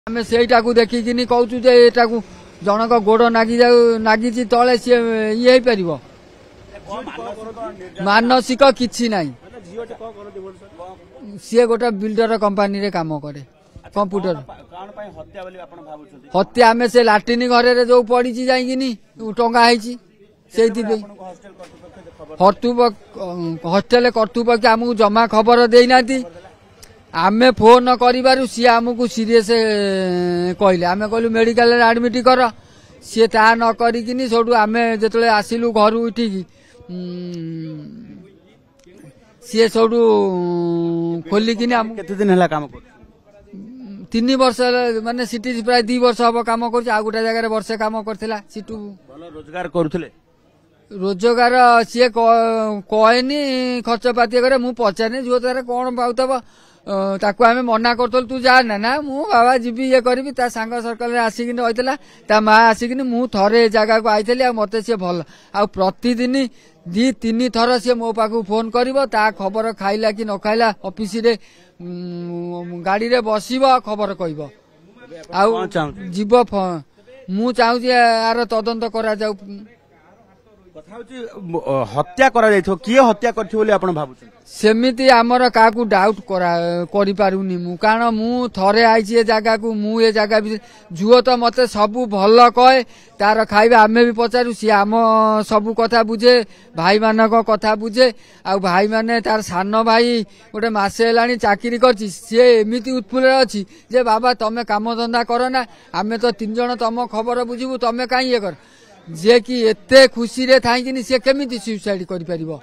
आमे सेटा को देखिकिनी कहूँ जे एटा को जनक गोड़ नागी तले सी ये पार मानसिक किछि नाई सी गोटे बिल्डर कंपानी रे काम करे कंप्यूटर हत्या आमे से लाट्रिन घरे जो पड़ी जाइकिनी टंगा है हस्टेल कर्तृपक्ष आमको जमा खबर देना आमे फोन करू सी आमको सीरीयस कहले आमे कहलु मेडिकल एडमिट कर सी ता न करिकिनी सोडू आमे जेतले आसिलु घर उठिकी सी सोडू खोलिकिनी आम केते दिन हला काम कर 3 वर्ष माने सिटी प्राय 2 वर्ष हम काम कर आ गोटे जगह वर्षे काम करथिला सिटू भलो रोजगार करूथले रोजगार सी कहनी खर्च पाती करे मु पचारे जो तार कौन पाउतब ताकू आमे मना करतल तू जा ना ना मु बाबा जीवी ये करबी ता सांग सर्कल रे आसिकिनी होइतला ता मा आसिकिनी मु थरे जगह को आइतली आ मते से भल आ प्रतिदिन 2-3 थर से मो पाखु फोन करिवो ता खबर खाइला कि न खाइला ऑफिस रे गाड़ी रे बसिबो खबर कहबो आ जीव मु चाहू जे आर तदंत करा जाऊ कथा हत्या करा जाइथो किए हत्या करथि बोली आपण भाबुछ सेमिति आमर काकू डाउट करि पारुनी मु कारण मु थरे आइछि ए जगह को मु ए जगह जुओ तो मते सबु भल कहे तार खाइबा आमे भी पचारू सी आम सबु कथा बुझे भाई मानक कथा बुझे आ भाई माने तार सान भाई गोटे मासे हेलानी चाकरी करछि से एमिति उत्फुल्ल अछि जे बाबा तमे काम धंदा कर ना आमे तो 3 जण तम खबर बुझिबु तमे काई ये कर जे कि एते खुशी रे थाई कि से केमिति सुसाइड करि परिबो।